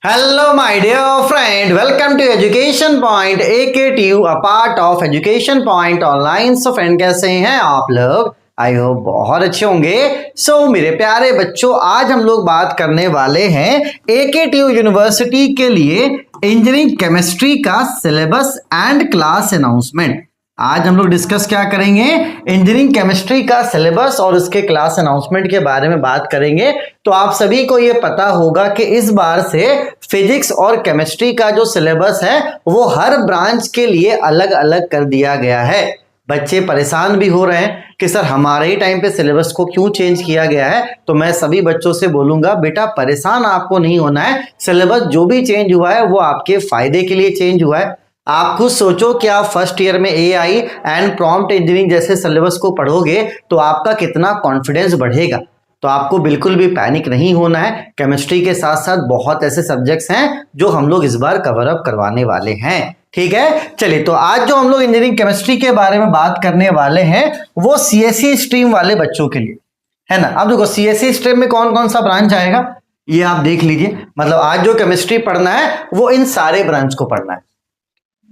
Hello, my dear friend. Welcome to Education Point, AKTU, a part of Education Point Online. So, friend कैसे हैं आप लोग? I hope बहुत अच्छे होंगे। मेरे प्यारे बच्चों, आज हम लोग बात करने वाले हैं AKTU यूनिवर्सिटी के लिए इंजीनियरिंग केमिस्ट्री का सिलेबस एंड क्लास अनाउंसमेंट। आज हम लोग डिस्कस क्या करेंगे? इंजीनियरिंग केमिस्ट्री का सिलेबस और उसके क्लास अनाउंसमेंट के बारे में बात करेंगे। तो आप सभी को ये पता होगा कि इस बार से फिजिक्स और केमिस्ट्री का जो सिलेबस है वो हर ब्रांच के लिए अलग अलग कर दिया गया है। बच्चे परेशान भी हो रहे हैं कि सर हमारे ही टाइम पे सिलेबस को क्यों चेंज किया गया है। तो मैं सभी बच्चों से बोलूंगा, बेटा परेशान आपको नहीं होना है। सिलेबस जो भी चेंज हुआ है वो आपके फायदे के लिए चेंज हुआ है। आप खुद सोचो कि आप फर्स्ट ईयर में एआई एंड प्रॉम्प्ट इंजीनियरिंग जैसे सिलेबस को पढ़ोगे तो आपका कितना कॉन्फिडेंस बढ़ेगा। तो आपको बिल्कुल भी पैनिक नहीं होना है। केमिस्ट्री के साथ साथ बहुत ऐसे सब्जेक्ट्स हैं जो हम लोग इस बार कवर अप करवाने वाले हैं। ठीक है, चलिए तो आज जो हम लोग इंजीनियरिंग केमिस्ट्री के बारे में बात करने वाले हैं वो सीएससी स्ट्रीम वाले बच्चों के लिए है ना। अब देखो सीएससी स्ट्रीम में कौन कौन सा ब्रांच आएगा ये आप देख लीजिए। मतलब आज जो केमिस्ट्री पढ़ना है वो इन सारे ब्रांच को पढ़ना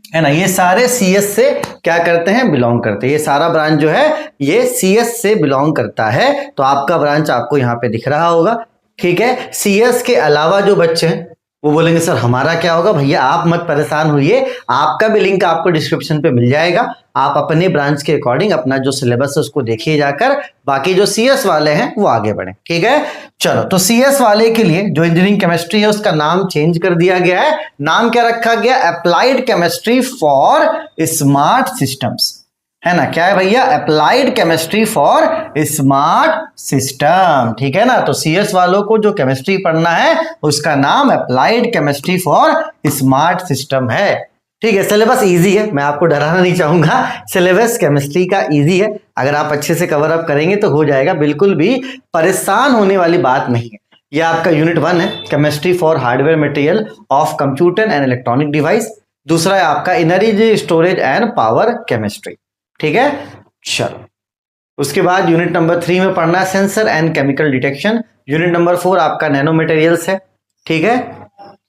है ना। ये सारे सीएस से क्या करते हैं, बिलोंग करते हैं। ये सारा ब्रांच जो है ये सीएस से बिलोंग करता है। तो आपका ब्रांच आपको यहाँ पे दिख रहा होगा। ठीक है, सीएस के अलावा जो बच्चे हैं वो बोलेंगे सर हमारा क्या होगा। भैया आप मत परेशान होइए, आपका भी लिंक आपको डिस्क्रिप्शन पे मिल जाएगा। आप अपने ब्रांच के अकॉर्डिंग अपना जो सिलेबस है उसको देखिए जाकर। बाकी जो सीएस वाले हैं वो आगे बढ़े। ठीक है, चलो तो सीएस वाले के लिए जो इंजीनियरिंग केमिस्ट्री है उसका नाम चेंज कर दिया गया है। नाम क्या रखा गया? Applied chemistry for smart systems, है ना। क्या है भैया? Applied chemistry for smart system. ठीक है ना। तो सीएस वालों को जो केमिस्ट्री पढ़ना है उसका नाम applied chemistry for smart system है। ठीक है, सिलेबस इजी है, मैं आपको डराना नहीं चाहूंगा। सिलेबस केमिस्ट्री का इजी है, अगर आप अच्छे से कवर अप करेंगे तो हो जाएगा। बिल्कुल भी परेशान होने वाली बात नहीं है। यह आपका यूनिट 1 है, chemistry for hardware material of computer and electronic device. दूसरा है आपका energy storage and power chemistry. ठीक है, चलो उसके बाद यूनिट नंबर 3 में पढ़ना है sensor and chemical detection. Unit number 4 आपका नैनो मटेरियल्स है। ठीक है,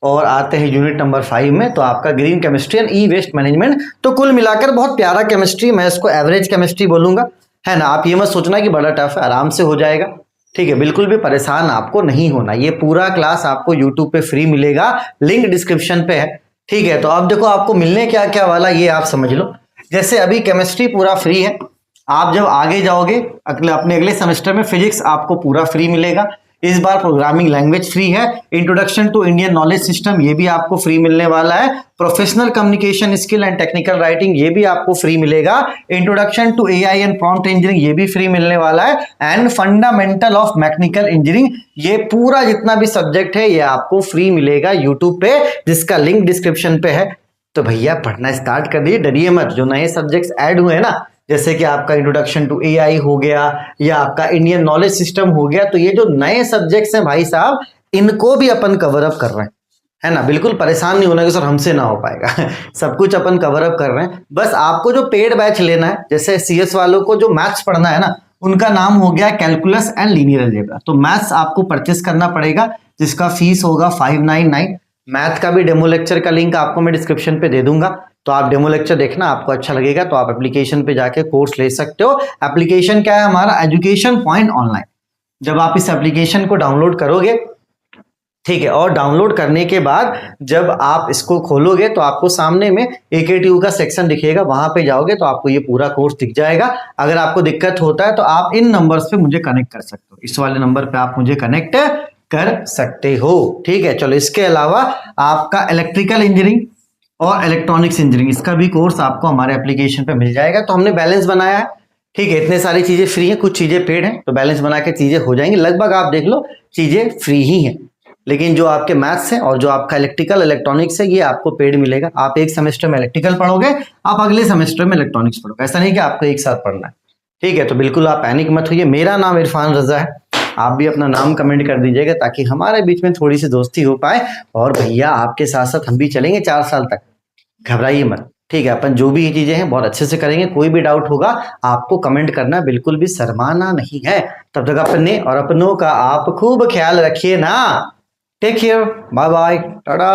और आते हैं यूनिट नंबर 5 में तो आपका green chemistry and e waste management. तो कुल मिलाकर बहुत प्यारा केमिस्ट्री, मैं इसको एवरेज केमिस्ट्री बोलूंगा, है ना। आप ये मत सोचना कि बड़ा टफ है, आराम से हो जाएगा। ठीक है, बिल्कुल भी परेशान आपको नहीं होना। ये पूरा क्लास आपको यूट्यूब पे फ्री मिलेगा, लिंक डिस्क्रिप्शन पे है। ठीक है, तो अब देखो आपको मिलने क्या क्या वाला ये आप समझ लो। जैसे अभी केमिस्ट्री पूरा फ्री है, आप जब आगे जाओगे अपने अगले सेमेस्टर में फिजिक्स आपको पूरा फ्री मिलेगा। इस बार प्रोग्रामिंग लैंग्वेज फ्री है। Introduction to Indian knowledge system ये भी आपको फ्री मिलने वाला है। Professional communication skill and technical writing ये भी आपको फ्री मिलेगा। Introduction to AI and prompt engineering ये भी फ्री मिलने वाला है। And fundamental of mechanical engineering ये पूरा जितना भी सब्जेक्ट है ये आपको फ्री मिलेगा यूट्यूब पे, जिसका लिंक डिस्क्रिप्शन पे है। तो भैया पढ़ना स्टार्ट कर दीजिए, डरिए मत। जो नए सब्जेक्ट्स ऐड हुए हैं ना, जैसे कि आपका इंट्रोडक्शन टू एआई हो गया या आपका इंडियन नॉलेज सिस्टम हो गया, तो ये जो नए सब्जेक्ट्स हैं भाई साहब इनको भी अपन कवर अप कर रहे हैं, है ना। बिल्कुल परेशान नहीं होना कि सर हमसे ना हो पाएगा सब कुछ अपन कवर अप कर रहे हैं। बस आपको जो पेड बैच लेना है, जैसे सीएस वालों को जो मैथ्स पढ़ना है ना, उनका नाम हो गया कैलकुलस एंड लीनियर अलजेब्रा। तो मैथ्स आपको परचेस करना पड़ेगा, जिसका फीस होगा 599। मैथ का भी डेमो लेक्चर का लिंक आपको मैं डिस्क्रिप्शन पे दे दूंगा, तो आप डेमो लेक्चर देखना, आपको अच्छा लगेगा तो आप एप्लीकेशन पे जाके कोर्स ले सकते हो। एप्लीकेशन क्या है हमारा? Education point online. जब आप इस एप्लीकेशन को डाउनलोड करोगे, ठीक है, और डाउनलोड करने के बाद जब आप इसको खोलोगे तो आपको सामने में एकेटीयू का सेक्शन दिखेगा, वहां पे जाओगे तो आपको ये पूरा कोर्स दिख जाएगा। अगर आपको दिक्कत होता है तो आप इन नंबर्स पे मुझे कनेक्ट कर सकते हो, इस वाले नंबर पे आप मुझे कनेक्ट कर सकते हो। ठीक है, चलो इसके अलावा आपका इलेक्ट्रिकल इंजीनियरिंग और इलेक्ट्रॉनिक्स इंजीनियरिंग इसका भी कोर्स आपको हमारे एप्लीकेशन पे मिल जाएगा। तो हमने बैलेंस बनाया है। ठीक है, इतने सारी चीजें फ्री हैं, कुछ चीजें पेड हैं, तो बैलेंस बना के चीजें हो जाएंगी। लगभग आप देख लो चीजें फ्री ही हैं, लेकिन जो आपके मैथ्स है और जो आपका इलेक्ट्रिकल इलेक्ट्रॉनिक्स है ये आपको पेड मिलेगा। आप एक सेमेस्टर में इलेक्ट्रिकल पढ़ोगे, आप अगले सेमेस्टर में इलेक्ट्रॉनिक्स पढ़ोगे, ऐसा नहीं कि आपको एक साथ पढ़ना है। ठीक है, तो बिल्कुल आप पैनिक मत होइए। मेरा नाम इरफान रजा है, आप भी अपना नाम कमेंट कर दीजिएगा ताकि हमारे बीच में थोड़ी सी दोस्ती हो पाए। और भैया आपके साथ साथ हम भी चलेंगे 4 साल तक, घबराइए मत। ठीक है, अपन जो भी ये चीजें हैं बहुत अच्छे से करेंगे। कोई भी डाउट होगा आपको कमेंट करना, बिल्कुल भी शर्माना नहीं है। तब तक अपने और अपनों का आप खूब ख्याल रखिए ना। Take care, bye bye, Tata.